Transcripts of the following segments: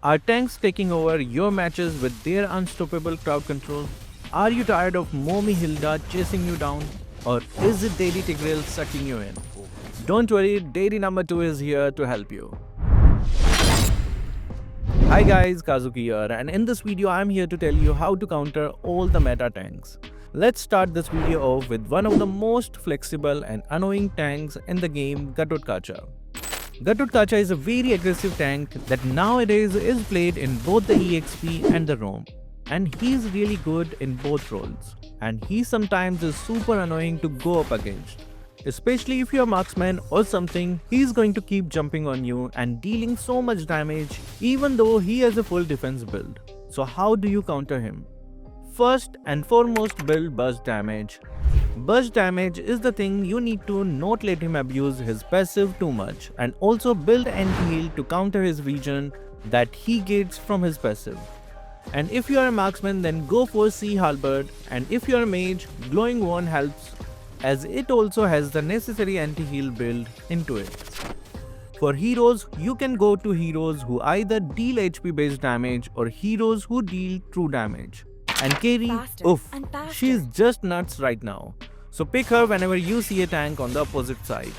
Are tanks taking over your matches with their unstoppable crowd control? Are you tired of mommy Hilda chasing you down? Or is it Daddy Tigil sucking you in? Don't worry, Daddy number 2 is here to help you. Hi guys, Kazuki here, and in this video I am here to tell you how to counter all the meta tanks. Let's start this video off with one of the most flexible and annoying tanks in the game, GKacha. GKacha is a very aggressive tank that nowadays is played in both the EXP and the ROM, and he's really good in both roles, and he sometimes is super annoying to go up against. Especially if you're a marksman or something, he's going to keep jumping on you and dealing so much damage even though he has a full defense build. So how do you counter him? First and foremost, build burst damage. Burst damage is the thing you need to not let him abuse his passive too much, and also build anti-heal to counter his regen that he gets from his passive. And if you are a marksman, then go for Sea Halberd, and if you are a mage, Glowing Wand helps as it also has the necessary anti-heal build into it. For heroes, you can go to heroes who either deal HP based damage or heroes who deal true damage. And carry, oof, she's just nuts right now. So pick her whenever you see a tank on the opposite side.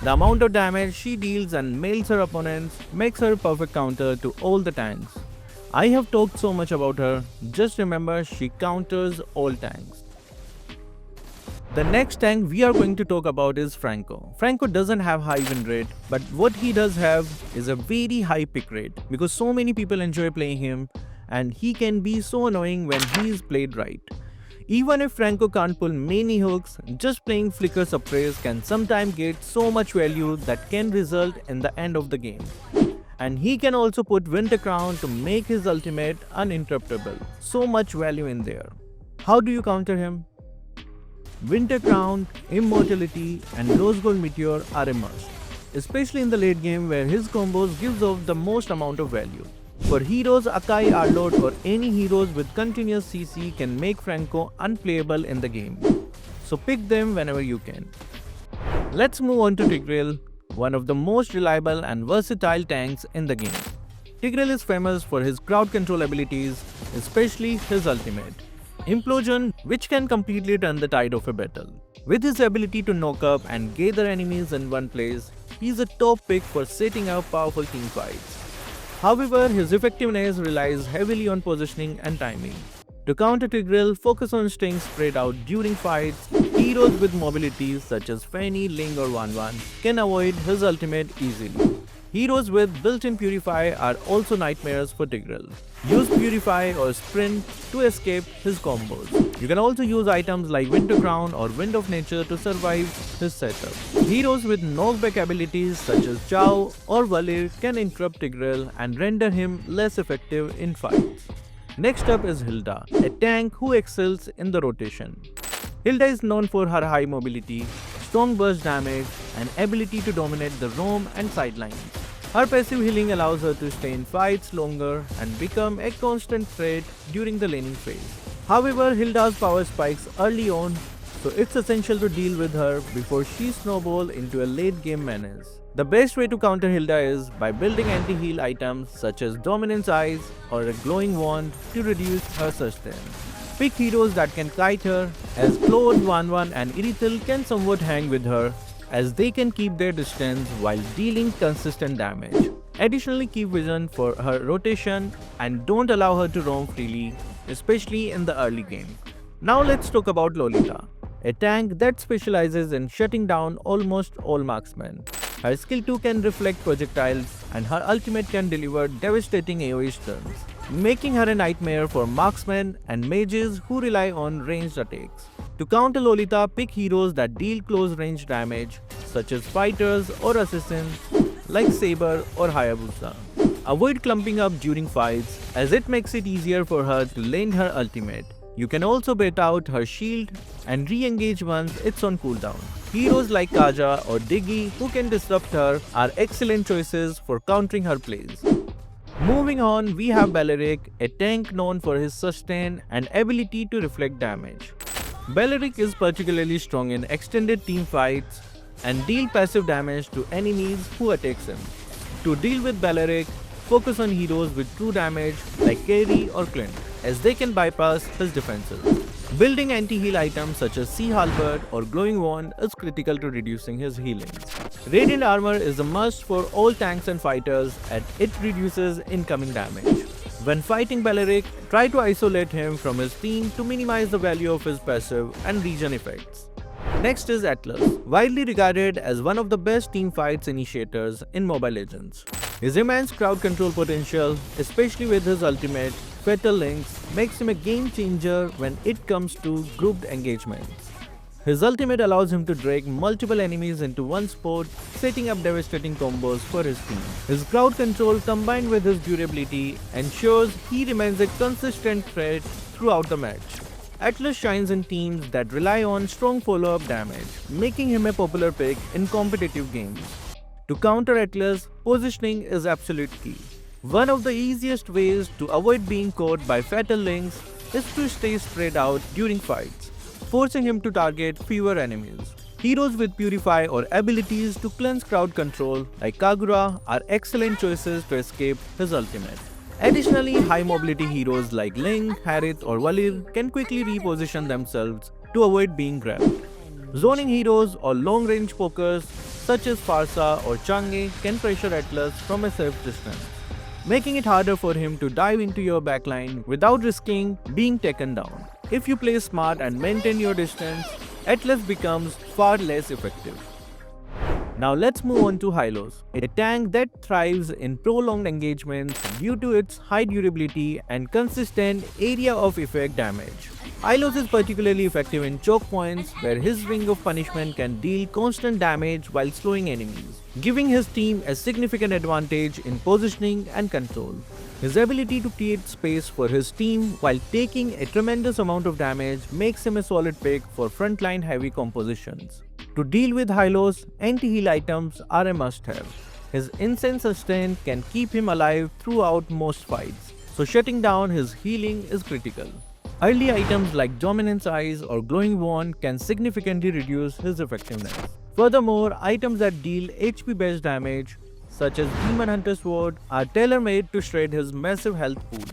The amount of damage she deals and mails her opponents makes her a perfect counter to all the tanks. I have talked so much about her, just remember she counters all tanks. The next tank we are going to talk about is Franco. Franco doesn't have high win rate, but what he does have is a very high pick rate because so many people enjoy playing him, and he can be so annoying when he is played right. Even if Franco can't pull many hooks, just playing Flicker Suppress can sometimes get so much value that can result in the end of the game. And he can also put Winter Crown to make his ultimate uninterruptible. So much value in there. How do you counter him? Winter Crown, Immortality and Rose Gold Meteor are a must, especially in the late game where his combos gives off the most amount of value. For heroes, Akai, Arlord or any heroes with continuous CC can make Franco unplayable in the game. So pick them whenever you can. Let's move on to Tigil, one of the most reliable and versatile tanks in the game. Tigil is famous for his crowd control abilities, especially his ultimate Implosion, which can completely turn the tide of a battle. With his ability to knock up and gather enemies in one place, he is a top pick for setting up powerful team fights. However, his effectiveness relies heavily on positioning and timing. To counter Tigil, focus on staying spread out during fights. Heroes with mobility such as Fanny, Ling or Wanwan can avoid his ultimate easily. Heroes with built-in Purify are also nightmares for Tigil. Use Purify or Sprint to escape his combos. You can also use items like Winter Crown or Wind of Nature to survive his setup. Heroes with knockback abilities such as Chao or Valir can interrupt Tigil and render him less effective in fights. Next up is Hilda, a tank who excels in the rotation. Hilda is known for her high mobility, strong burst damage, and ability to dominate the roam and sidelines. Her passive healing allows her to stay in fights longer and become a constant threat during the laning phase. However, Hilda's power spikes early on, so it's essential to deal with her before she snowballs into a late game menace. The best way to counter Hilda is by building anti-heal items such as Dominance Eyes or a Glowing Wand to reduce her sustain. Pick heroes that can kite her, as Claude, Wanwan and Irithil can somewhat hang with her, as they can keep their distance while dealing consistent damage. Additionally, keep vision for her rotation and don't allow her to roam freely, especially in the early game. Now let's talk about Lolita, a tank that specializes in shutting down almost all marksmen. Her skill 2 can reflect projectiles and her ultimate can deliver devastating AoE stuns, making her a nightmare for marksmen and mages who rely on ranged attacks. To counter Lolita, pick heroes that deal close range damage such as fighters or assassins like Saber or Hayabusa. Avoid clumping up during fights as it makes it easier for her to lane her ultimate. You can also bait out her shield and re-engage once it's on cooldown. Heroes like Kaja or Diggy who can disrupt her are excellent choices for countering her plays. Moving on, we have Balearic, a tank known for his sustain and ability to reflect damage. Balearic is particularly strong in extended team fights and deal passive damage to enemies who attacks him. To deal with Balearic, focus on heroes with true damage like Carry or Clint, as they can bypass his defenses. Building anti-heal items such as Sea Halberd or Glowing Wand is critical to reducing his healing. Radiant Armor is a must for all tanks and fighters, and it reduces incoming damage. When fighting Beleric, try to isolate him from his team to minimize the value of his passive and regen effects. Next is Atlas, widely regarded as one of the best teamfights initiators in Mobile Legends. His immense crowd control potential, especially with his ultimate, Fatal Links, makes him a game changer when it comes to grouped engagements. His ultimate allows him to drag multiple enemies into one spot, setting up devastating combos for his team. His crowd control combined with his durability ensures he remains a consistent threat throughout the match. Atlas shines in teams that rely on strong follow-up damage, making him a popular pick in competitive games. To counter Atlas, positioning is absolute key. One of the easiest ways to avoid being caught by Fatal Links is to stay spread out during fights, forcing him to target fewer enemies. Heroes with Purify or abilities to cleanse crowd control like Kagura are excellent choices to escape his ultimate. Additionally, high mobility heroes like Ling, Harith or Valir can quickly reposition themselves to avoid being grabbed. Zoning heroes or long range pokers such as Farsa or Chang'e can pressure Atlas from a safe distance, making it harder for him to dive into your backline without risking being taken down. If you play smart and maintain your distance, Atlas becomes far less effective. Now let's move on to Hyos, a tank that thrives in prolonged engagements due to its high durability and consistent area of effect damage. Hyos is particularly effective in choke points where his ring of punishment can deal constant damage while slowing enemies, giving his team a significant advantage in positioning and control. His ability to create space for his team while taking a tremendous amount of damage makes him a solid pick for frontline heavy compositions. To deal with Hyos, anti-heal items are a must-have. His insane sustain can keep him alive throughout most fights, so shutting down his healing is critical. Early items like Dominance Eyes or Glowing Wand can significantly reduce his effectiveness. Furthermore, items that deal HP-based damage, such as Demon Hunter Sword, are tailor-made to shred his massive health pool.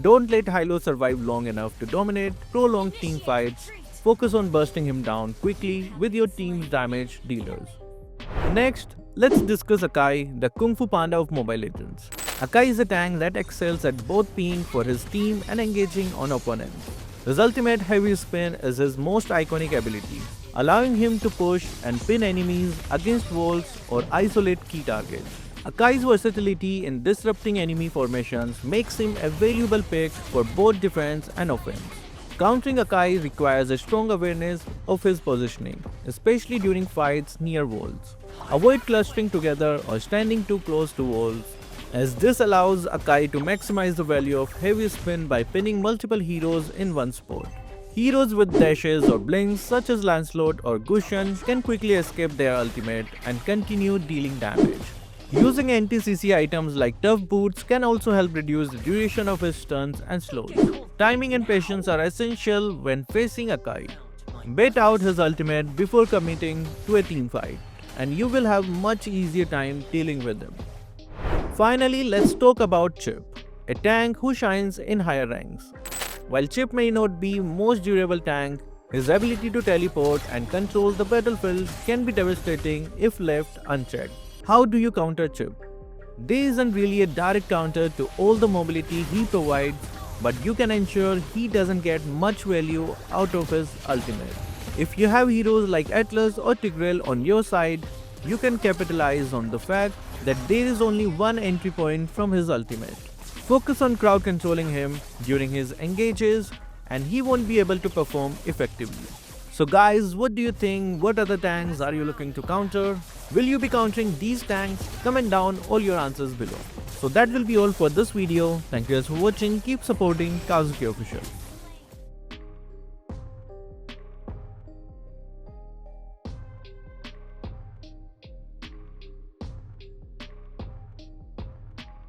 Don't let Hyos survive long enough to dominate prolonged team fights. Focus on bursting him down quickly with your team's damage dealers. Next, let's discuss Akai, the Kung Fu Panda of Mobile Legends. Akai is a tank that excels at both being for his team and engaging on opponents. His ultimate Heavy Spin is his most iconic ability, allowing him to push and pin enemies against walls or isolate key targets. Akai's versatility in disrupting enemy formations makes him a valuable pick for both defense and offense. Countering Akai requires a strong awareness of his positioning, especially during fights near walls. Avoid clustering together or standing too close to walls, as this allows Akai to maximize the value of Heavy Spin by pinning multiple heroes in one spot. Heroes with dashes or blinks such as Lancelot or Gusion can quickly escape their ultimate and continue dealing damage. Using anti-CC items like Tough Boots can also help reduce the duration of his stuns and slows. Timing and patience are essential when facing Akai. Bait out his ultimate before committing to a team fight, and you will have much easier time dealing with him. Finally, let's talk about Chip, a tank who shines in higher ranks. While Chip may not be most durable tank, his ability to teleport and control the battlefield can be devastating if left unchecked. How do you counter Chip? There isn't really a direct counter to all the mobility he provides, but you can ensure he doesn't get much value out of his ultimate. If you have heroes like Atlas or Tigil on your side, you can capitalize on the fact that there is only one entry point from his ultimate. Focus on crowd controlling him during his engages and he won't be able to perform effectively. So guys, what do you think? What other tanks are you looking to counter? Will you be countering these tanks? Comment down all your answers below. So that will be all for this video. Thank you guys for watching. Keep supporting Kazuki Official.